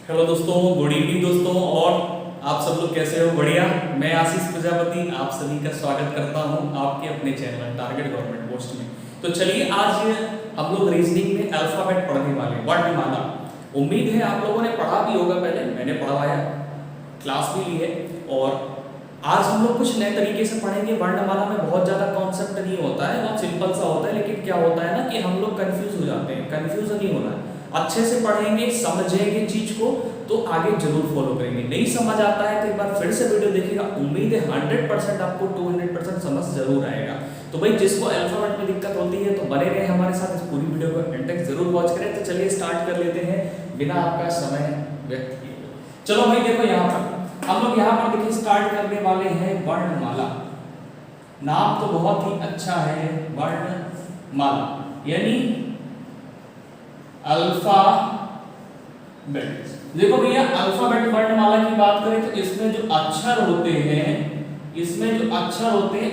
Hello दोस्तों, good evening दोस्तों। और आप सब लोग कैसे हो? बढ़िया। मैं आशीष प्रजापति आप सभी का स्वागत करता हूं आपके अपने चैनल टारगेट गवर्नमेंट पोस्ट में। तो चलिए आज हम लोग रीजनिंग में अल्फाबेट पढ़ने वाले, वर्णमाला। उम्मीद है आप लोगों ने पढ़ा भी होगा, पहले मैंने पढ़वाया, क्लास भी ली है। और आज हम लोग कुछ नए तरीके से पढ़ेंगे। वर्णमाला में बहुत ज़्यादा कॉन्सेप्ट नहीं होता है, बहुत सिंपल सा होता है, लेकिन क्या होता है ना कि हम लोग कंफ्यूज हो जाते हैं। कंफ्यूज नहीं होना है, अच्छे से पढ़ेंगे, समझेंगे चीज को तो आगे जरूर फॉलो करेंगे। नहीं समझ आता है तो एक बार फिर से वीडियो देखिएगा, उम्मीद है 100% आपको 200% समझ जरूर आएगा। तो भाई जिसको अल्फाबेट में दिक्कत होती है तो बने रहे हमारे साथ, इस पूरी वीडियो को एंड तक जरूर वॉच करें। तो चलिए स्टार्ट कर लेते हैं बिना आपका समय व्यक्त किए। चलो भाई देखो, यहाँ पर हम लोग यहाँ पर देखिए स्टार्ट करने वाले हैं वर्णमाला। नाम तो बहुत ही अच्छा है, वर्णमाला यानी अल्फाबेट। देखो भैया, अल्फाबेट वर्णमाला की बात करें तो इसमें जो अक्षर होते हैं,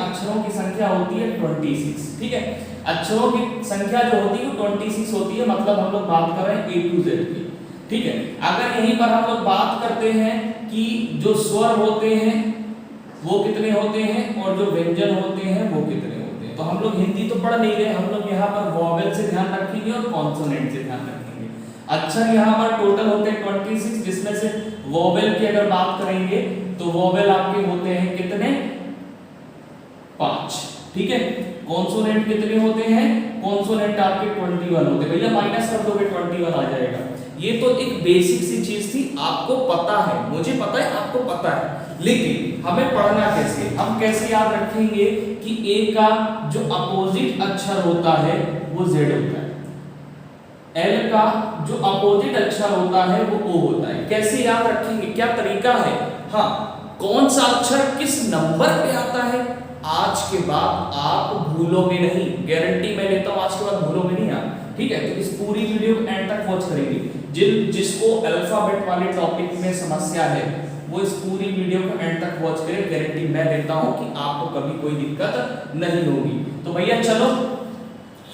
अक्षरों की संख्या होती है 26। ठीक है, अक्षरों की संख्या जो होती है वो 26 होती है। मतलब हम लोग बात कर रहे हैं A to Z की। ठीक है, अगर यहीं पर हम लोग बात करते हैं कि जो स्वर होते हैं वो कितने होते हैं और जो व्यंजन होते हैं वो कितने होते हैं, तो हम लोग हिंदी तो पढ़ नहीं रहे, हम लोग यहाँ पर वॉवेल से ध्यान रखेंगे और कॉन्सोनेंट से ध्यान रखेंगे। अक्षर यहाँ पर टोटल होते हैं 26, जिसमें से वॉवेल की अगर बात करेंगे तो वॉवेल आपके होते हैं कितने? 5। ठीक है, कॉन्सोनेंट कितने होते हैं? कॉन्सोनेंट आपके 21 होते हैं। भैया माइनस कर दोगे 21 आ जाएगा। ये तो एक बेसिक सी चीज थी, आपको पता है, मुझे पता है, आपको पता है, लेकिन हमें पढ़ना कैसे? हम कैसे याद रखेंगे कि ए का जो अपोजिट अक्षर होता है वो जेड होता है, एल का जो अपोजिट अक्षर होता है वो ओ होता है। कैसे याद रखेंगे, क्या तरीका है? हाँ, कौन सा अक्षर किस नंबर पे आता है आज के बाद आप भूलोगे नहीं, गारंटी मैं लेता हूं, आज के बाद भूलोगे नहीं आप। ठीक है, तो इस पूरी वीडियो को एंड तक वॉच करेंगे। जिसको अल्फाबेट वाले टॉपिक में समस्या है वो इस पूरी वीडियो को एंड तक वॉच करें, गारंटी मैं देता हूं कि आपको कभी कोई दिक्कत नहीं होगी। तो भैया चलो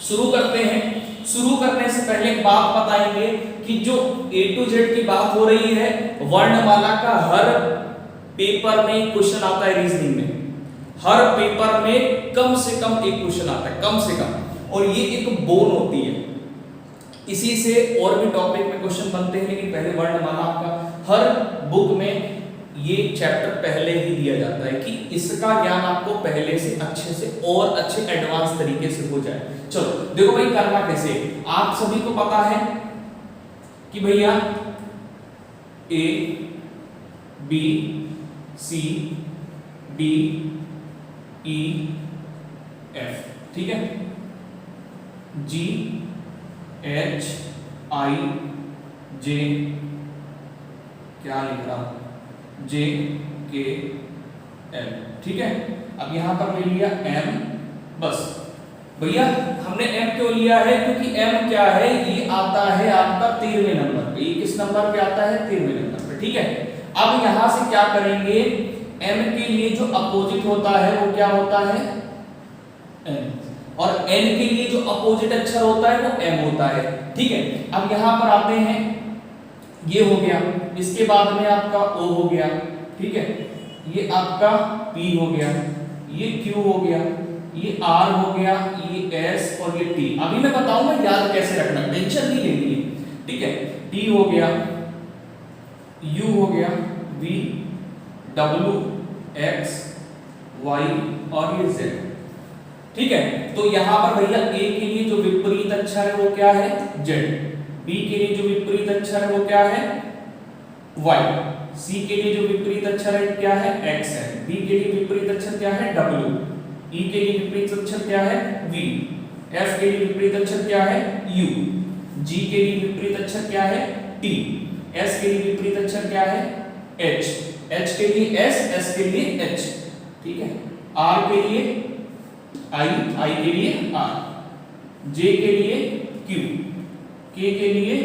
शुरू करते हैं। शुरू करने से पहले एक बात बताएंगे कि जो A to Z की बात हो रही है, वर्णमाला का हर पेपर में क्वेश्चन आता है। रीजनिंग में हर पेपर में कम से कम एक क्वेश्चन आता है, कम से कम, और ये एक बोन होती है। इसी से और भी टॉपिक में क्वेश्चन बनते हैं, लेकिन पहले वर्णमाला आपका हर बुक में ये चैप्टर पहले ही दिया जाता है कि इसका ज्ञान आपको पहले से अच्छे से और अच्छे एडवांस तरीके से हो जाए। चलो देखो भाई, करना कैसे? आप सभी को पता है कि भैया A B C D E F, ठीक है, G H I J, क्या लिख रहा हूं, J K L। ठीक है, अब यहां पर ले लिया M। बस भैया हमने M क्यों लिया है? क्योंकि M क्या है, ये आता है आपका 13वें नंबर पे। ये किस नंबर पे आता है? 13वें नंबर पे। ठीक है, अब यहां से क्या करेंगे, M के लिए जो अपोजिट होता है वो क्या होता है? N, और N के लिए जो अपोजिट अक्षर होता है वो M होता है। ठीक है, अब यहां पर आते हैं, ये हो गया, इसके बाद में आपका O हो गया। ठीक है, ये आपका P हो गया, ये Q हो गया, ये R हो गया, ये S और ये T। अभी मैं बताऊंगा याद कैसे रखना, टेंशन नहीं लेनी है। ठीक है, T हो गया, U हो गया, V, W, X, Y और ये Z। ठीक है, तो यहां पर भैया A के लिए जो विपरीत अक्षर है वो क्या है? Z। B के लिए जो विपरीत अक्षर है वो क्या है? Y। C के लिए जो विपरीत अक्षर है क्या है? X है। D के लिए विपरीत अक्षर क्या है? W। E के लिए विपरीत अक्षर क्या है? V। F के लिए विपरीत अक्षर क्या है? U। G के लिए विपरीत अक्षर क्या है? T। S के लिए विपरीत अक्षर क्या है? H। H के लिए S, S के लिए H। ठीक है, R के लिए I, I के लिए R, J के लिए Q, K के लिए,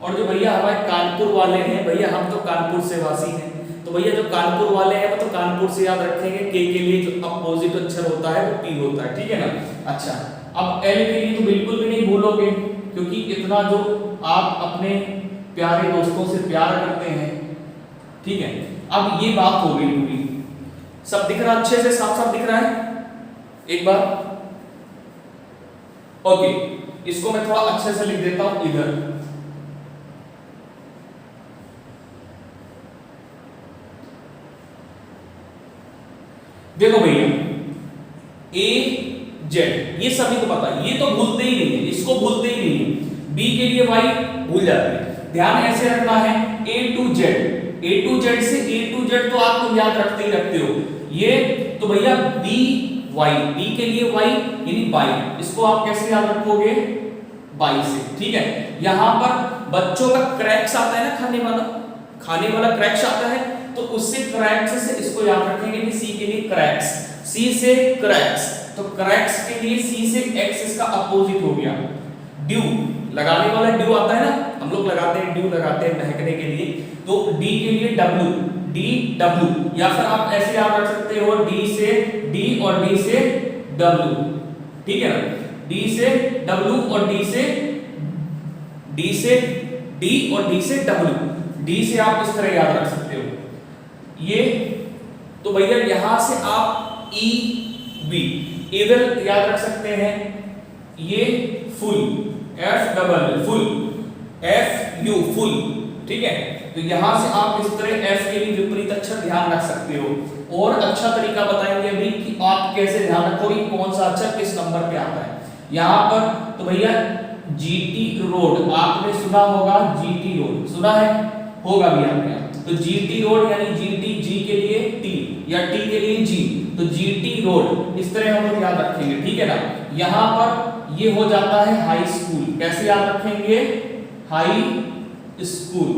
और जो भैया हमारे कानपुर वाले हैं, भैया हम तो कानपुर से वासी हैं, तो भैया जो कानपुर वाले हैं वो तो कानपुर से याद रखेंगे। K के लिए जो अपोजिट अक्षर होता है वो P होता है। ठीक है ना? अच्छा, अब L के लिए तो बिल्कुल भी नहीं भूलोगे, क्योंकि इतना जो आप अपने प्यारे दोस्तों से प्यार करते हैं। ठीक है, अब ये बात हो गई पूरी। सब दिख रहा, अच्छे से साफ साफ दिख रहा है एक बार? ओके, इसको मैं थोड़ा अच्छे से लिख देता हूं इधर। देखो भैया, ए जेड ये सभी को पता है, ये तो भूलते ही नहीं है, इसको भूलते ही नहीं है। बी के लिए वाई भूल जाते हैं, ध्यान ऐसे रखना है A to Z. A to Z से ए टू जेड तो आप याद रखते ही रखते हो। ये तो भैया बी वाई, बी के लिए वाई यानी बाई, इसको आप कैसे याद रखोगे? बाई से। ठीक है, यहां पर बच्चों का क्रैक्स आता है ना, खाने वाला क्रैक्स आता है, तो उससे क्रैक्स से इसको याद रखेंगे कि सी के लिए क्रैक्स, सी से क्रैक्स, तो क्रैक्स के लिए सी से एक्स इसका अपोजिट हो गया। ड्यू, लगाने वाला ड्यू आता है ना, हम लोग लगाते हैं ड्यू, लगाते हैं महकने के लिए, तो डी के लिए डब्ल्यू, डी डब्ल्यू, या फिर आप ऐसे याद रख सकते हो डी से डी और डी से डब्ल्यू। ठीक है ना, डी से डब्ल्यू और डी से डी और डी से डब्ल्यू, डी से आप इस तरह याद रख सकते हो ये। तो भैया यहां से आप ई बी इधर याद रख सकते हैं, ये full, F double full, F you full. ठीक है, तो यहां से आप इस तरह एफ के लिए विपरीत अक्षर ध्यान रख सकते हो। और अच्छा तरीका बताएंगे अभी कि आप कैसे ध्यान रखोगे कौन सा अक्षर किस नंबर पे आता है। यहां पर तो भैया जीटी रोड आपने सुना होगा, जीटी रोड सुना है होगा भी आपने, तो जीटी रोड यानी जीटी, जी के लिए टी या टी के लिए जी, तो जीटी रोड इस तरह हम लोग याद रखेंगे। ठीक है ना, यहां पर ये हो जाता है हाई स्कूल, कैसे याद रखेंगे? हाई स्कूल,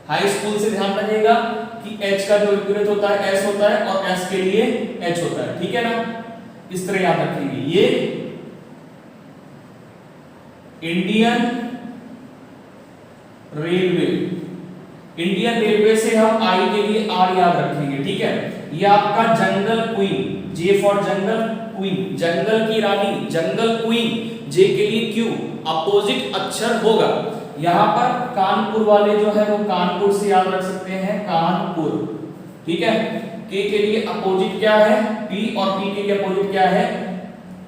हाई स्कूल से ध्यान रखिएगा कि एच का जो विपरीत होता है एस होता है और एस के लिए एच होता है। ठीक है ना, इस तरह याद रखेंगे। ये इंडियन रेलवे, इंडियन रेलवे से हम आई के लिए आर याद रखेंगे। ठीक है, ये आपका jungle queen, J for jungle queen, जंगल की रानी, जंगल क्वीन, जे के लिए क्यू, अपोजिट अक्षर होगा। यहां पर कानपुर वाले जो है वो कानपुर से याद रख सकते हैं, कानपुर। ठीक है, के के लिए अपोजिट क्या है? पी, और पी के लिए अपोजिट क्या है?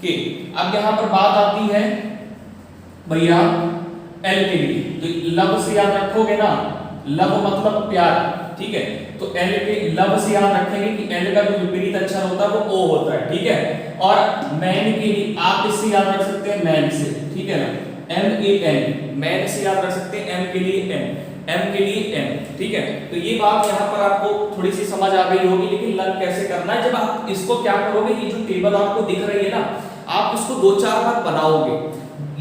के। अब यहां पर बात आती है भैया एल के लिए, तो लव से याद रखोगे ना, लव मतलब प्यार। ठीक है, तो एल के लव से याद रखेंगे कि एल का जो विपरीत अक्षर होता है वो ओ होता है। ठीक है, और मैन के लिए आप इससे याद रख सकते हैं मैन से। ठीक है ना, एम ए एन, मैन से याद रख सकते हैं एम के लिए एम, एम के लिए एम। ठीक है, तो ये बात यहाँ पर आपको थोड़ी सी समझ आ गई होगी, लेकिन लर्न कैसे करना है। जब आप इसको क्या करोगे, ये जो टेबल आपको दिख रही है ना, आप इसको 2-4 बार बनाओगे।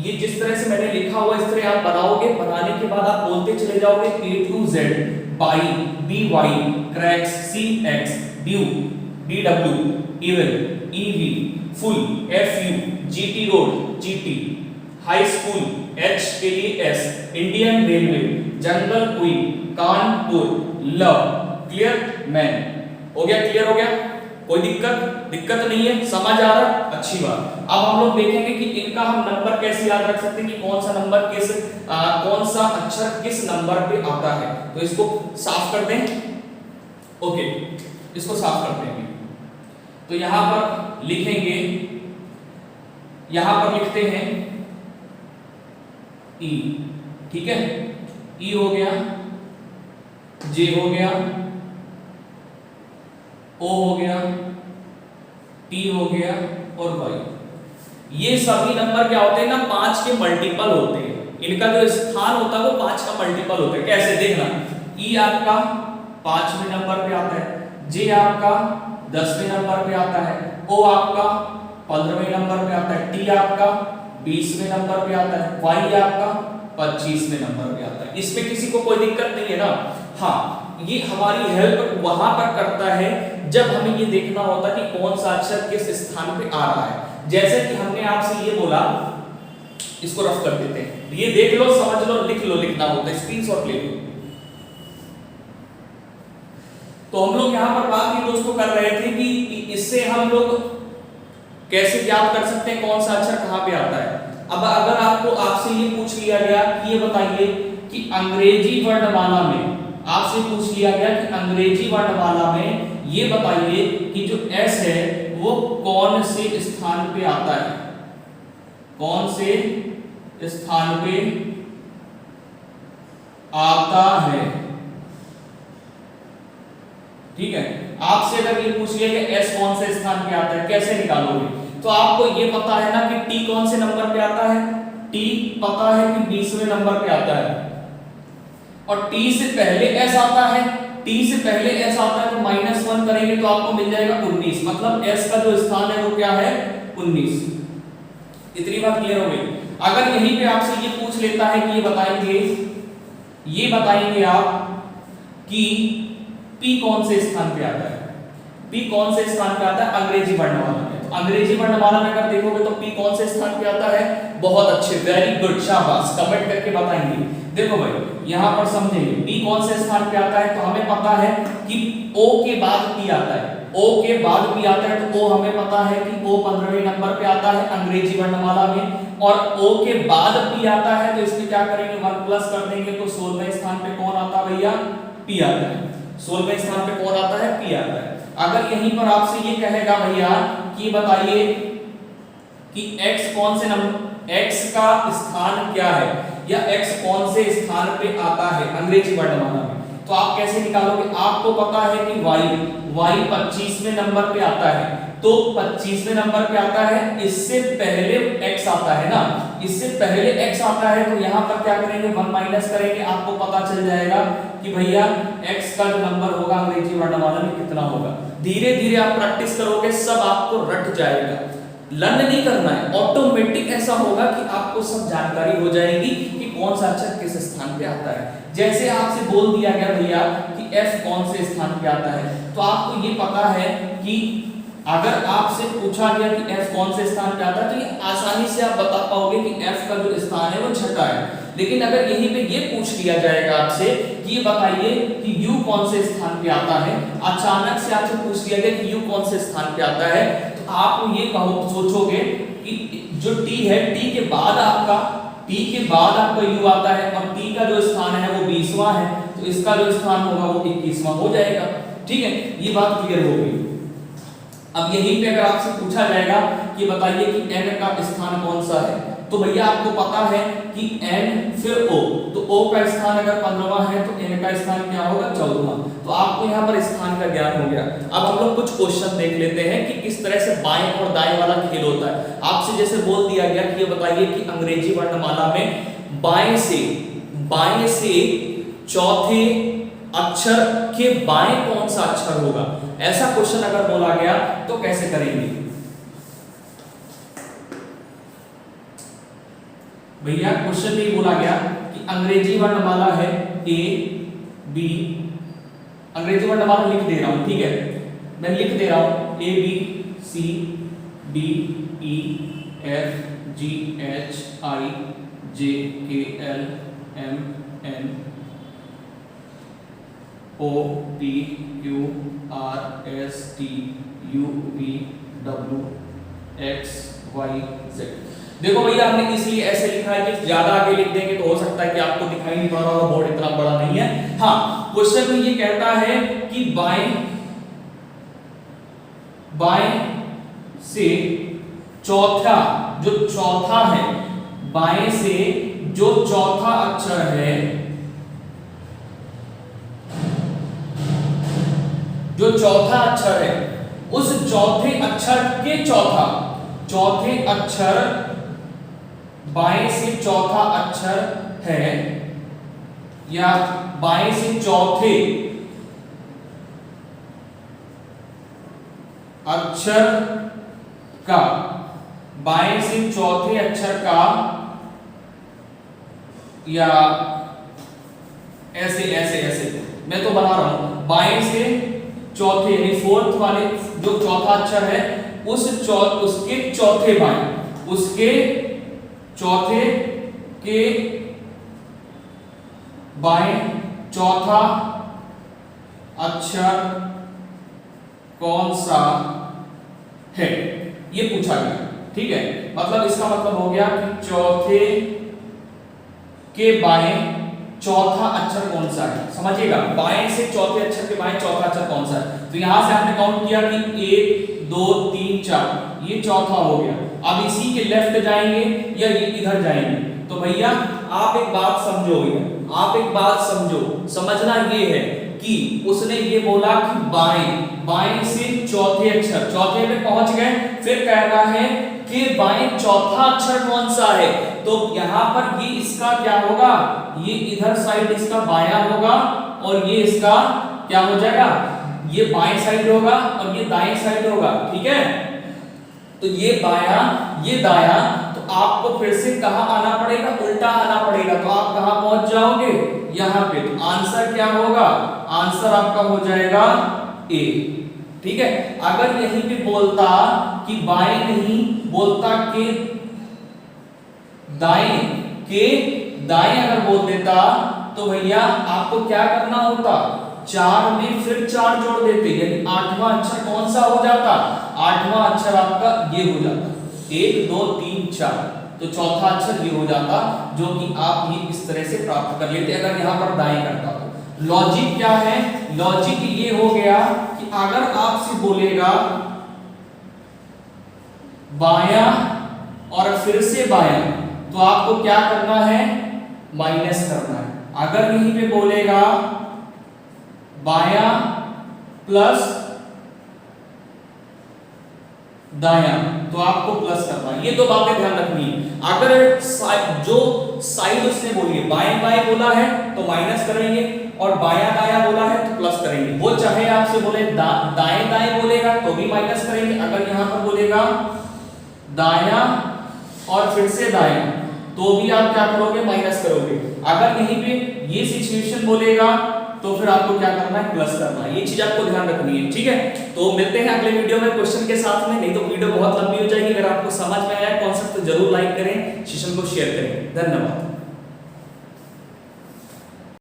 ये जिस तरह से मैंने लिखा हुआ इस तरह आप बनाओगे, बनाने के बाद आप बोलते चले जाओगे A to Z, by, B Y, cracks, C X, dew, D W, even, E V, full, F U, GT road, GT, high school, H के लिए S, Indian railway, jungle queen, Kanpur, love, clear man. हो गया, clear हो गया? कोई दिक्कत नहीं है, समझ आ रहा? अच्छी बात। अब हम लोग देखेंगे कि इनका हम नंबर कैसे याद रख सकते हैं कि कौन सा नंबर किस कौन सा अक्षर किस नंबर पे आता है। तो इसको साफ कर दें। ओके, इसको साफ करते हैं। तो यहां पर लिखेंगे, यहां पर लिखते हैं ई। ठीक है, ई हो गया, जे हो गया, ओ हो गया, टी हो गया और वाई। ये सभी नंबर क्या होते हैं ना, 5 के मल्टीपल होते हैं। इनका जो स्थान होता है वो 5 का मल्टीपल होता है। कैसे देखना, ई आपका 5वें नंबर पे आता है, जे आपका 10वें नंबर पे आता है, ओ आपका 15वें नंबर पे आता है, टी आपका 20वें नंबर पे आता है, वाई आपका 25वें नंबर पे आता है। इसमें किसी को कोई दिक्कत नहीं है ना? हाँ, ये हमारी हेल्प वहां पर करता है जब हमें ये देखना होता कि कौन सा अक्षर किस स्थान पे आ रहा है। जैसे कि हमने आपसे ये बोला, इसको रफ कर देते हैं, ये देख लो, समझ लो, लिख लो, लिखना होता है, स्क्रीनशॉट ले लो। तो हम लोग यहां पर बात ये दोस्तों कर रहे थे कि इससे हम लोग कैसे याद कर सकते हैं कौन सा अक्षर कहां पे आता है। अब अगर आपको आपसे ये पूछ लिया गया कि ये बताइए कि अंग्रेजी वर्णमाला में, आपसे पूछ लिया गया कि अंग्रेजी वर्णमाला में ये बताइए कि जो एस है वो कौन से स्थान पे आता है, कौन से स्थान पे आता है। ठीक है, आपसे अगर ये पूछ लिया कि एस कौन से स्थान पे आता है, कैसे निकालोगे? तो आपको ये पता है ना कि टी कौन से नंबर पे आता है, टी पता है कि 20वें नंबर पे आता है, और टी से पहले एस आता है, टी से पहले एस आता है तो -1 करेंगे तो आपको मिल जाएगा 19, मतलब एस का जो स्थान है वो क्या है, 19। इतनी बात क्लियर हो गई। अगर यहीं पे आपसे ये पूछ लेता है कि ये बताएंगे आप कि P कौन से स्थान पे आता है, P कौन से स्थान पे आता है अंग्रेजी वर्णमाला में। तो अंग्रेजी वर्णमाला में अगर देखोगे तो P कौन से स्थान पे आता है, बहुत अच्छे, वेरी गुड, शाबाश, कमेंट करके बताएंगे। देखो भाई यहां पर समझेंगे P कौन से स्थान पे आता है, तो हमें पता है कि O के बाद P आता है, O के बाद P आता है, तो O हमें पता है कि O 15वें नंबर पे आता है अंग्रेजी वर्णमाला में, और O के बाद P आता है तो इसमें क्या करेंगे 1 प्लस कर देंगे, तो 16वें स्थान पे कौन आता है भैया, P आता है। 16वें स्थान पे कौन आता है, P आता है। अगर यहीं पर आपसे ये कहेगा भैया कि बताइए कि x कौन से नंबर, x का स्थान क्या है, या x कौन से स्थान पे आता है अंग्रेजी वर्णमाला में, तो आप कैसे निकालोगे? आपको पता है कि y 25वें नंबर पे आता है, तो 25वें नंबर पे आता है, इससे पहले x आता है ना, इससे पहले x आता है, तो यहाँ पर क्या करेंगे 1 माइनस करेंगे, आपको पता चल जाएगा कि भैया x का जो नंबर होगा अंग्रेजी वर्णमाला में कितना होगा। धीरे धीरे आप प्रैक्टिस करोगे सब आपको रट जाएगा, लर्न नहीं करना है, ऑटोमेटिक ऐसा होगा कि आपको सब जानकारी हो जाएगी कि कौन सा अक्षर किस स्थान पे आता है। जैसे आपसे बोल दिया गया भैया कि f कौन से स्थान पे आता है, तो आपको ये पता है कि अगर आपसे पूछा गया कि f कौन से स्थान पे आता है तो ये आसानी से आप बता पाओगे कि f का जो स्थान है वो छठा है। लेकिन अगर यहीं पे ये पूछ लिया जाएगा आपसे कि ये बताइए कि u कौन से स्थान पे आता है, अचानक से आपसे पूछ लिया गया कि u कौन से स्थान पे आता है, तो आप ये सोचोगे कि जो t है, t के बाद आपका u आता है, और t का जो स्थान है वो 20वां है, तो इसका जो स्थान होगा वो 21वां हो जाएगा। ठीक है, ये बात क्लियर हो गई। अब यहीं पे अगर आपसे पूछा जाएगा कि बताइए कि n का स्थान कौन सा है, तो भैया आपको पता है कि n फिर o, तो o का स्थान अगर 15वां है तो n का स्थान क्या होगा 14वां, तो आपको यहाँ पर स्थान का ज्ञान हो गया। अब हम लोग कुछ क्वेश्चन देख लेते हैं कि किस तरह से बाएं और दाएं वाला खेल होता है। आपसे जैसे बोल दिया गया कि ये बताइए कि अंग्रेजी वर्णमाला में बाएं से चौथे अक्षर के बाएं कौन सा अक्षर होगा, ऐसा क्वेश्चन अगर बोला गया तो कैसे करेंगे? भैया क्वेश्चन में बोला गया कि अंग्रेजी वर्णमाला है A B, अंग्रेजी वर्णमाला लिख दे रहा हूं, ठीक है, मैं लिख दे रहा हूं A B C D E F G H I J K L M N O P Q R S T U V W X Y Z। देखो भैया हमने इसलिए ऐसे लिखा है कि ज्यादा आगे लिख देंगे तो हो सकता है कि आपको दिखाई नहीं पड़ रहा हो, बोर्ड इतना बड़ा नहीं है। हाँ, क्वेश्चन में ये कहता है कि बाएं से चौथा, जो चौथा है, बाएं से जो चौथा अक्षर है, जो चौथा अक्षर है, उस चौथे अक्षर के चौथे अक्षर, बाएं से चौथा अक्षर है, या बाएं से चौथे अक्षर का, बाएं से चौथे अक्षर का, या ऐसे मैं तो बना रहा हूं, बाएं से चौथे यानी फोर्थ वाले जो चौथा अक्षर है उसके चौथे बाएं, उसके चौथे के बाएं चौथा अक्षर कौन सा है, ये पूछा गया। ठीक है, मतलब इसका मतलब हो गया कि चौथे के बाएं चौथा अक्षर कौन सा है, समझिएगा, बाएं से चौथे अक्षर के बाएं चौथा अक्षर कौन सा है। तो यहां से आपने काउंट किया कि 1 2 3 4, ये चौथा हो गया। अब इसी के लेफ्ट जाएंगे या ये इधर जाएंगे। तो भैया आप एक बात समझो, आप एक बात समझो, समझना ये है कि उसने ये बोला कि बाएं से चौथे अक्षर, चौथे पे पहुंच गए, फिर कह रहा है कि बाएं चौथा अक्षर कौन सा है। तो यहां पर ये इसका क्या होगा, ये इधर साइड इसका बायां होगा और ये इसका क्या हो जाएगा, ये बाएं साइड होगा और ये दाएं साइड होगा, ठीक है। तो ये बायां ये दायां, तो आपको फिर से कहां आना पड़ेगा, उल्टा आना पड़ेगा। तो आप कहां पहुंच जाओगे, यहां पे। तो आंसर क्या होगा, आंसर आपका हो जाएगा ए, ठीक है। अगर यहीं पे बोलता कि बाएं नहीं, बोलता कि दाएं अगर बोल देता तो भैया आपको क्या करना होता, 4 में फिर 4 जोड़ देते, यानी 8वां अक्षर कौन सा हो जाता, 8वां अक्षर आपका ये हो जाता, 1 2 3 4। तो चौथा अक्षर ये हो जाता, जो कि आप ये इस तरह से प्राप्त कर लेते अगर यहां पर दाएं करता तो। लॉजिक क्या है, लॉजिक ये हो गया कि अगर आपसे बोलेगा बायां और फिर से बायां, तो आपको क्या करना है, माइनस करना है। अगर यहीं पे बोलेगा बायां प्लस दायां, तो आपको प्लस करना है। ये दो बातें ध्यान रखनी है। अगर जो साइड उसने बोली है, बाएं बाएं बोला है तो माइनस करेंगे, और बायां दायां बोला है तो प्लस करेंगे। वो चाहे आपसे बोले दाएं दाएं बोलेगा तो भी माइनस करेंगे। अगर यहां पर बोलेगा दायां और फिर से दायां, तो भी आप क्या करोगे, माइनस करोगे। अगर यहीं पे ये सिचुएशन बोलेगा तो फिर आपको क्या करना है, प्लस करना है। ये चीज आपको ध्यान रखनी है, ठीक है। तो मिलते हैं अगले वीडियो में क्वेश्चन के साथ में, नहीं तो वीडियो बहुत लंबी हो जाएगी। अगर आपको समझ में आया कॉन्सेप्ट तो जरूर लाइक करें, सेशन को शेयर करें। धन्यवाद।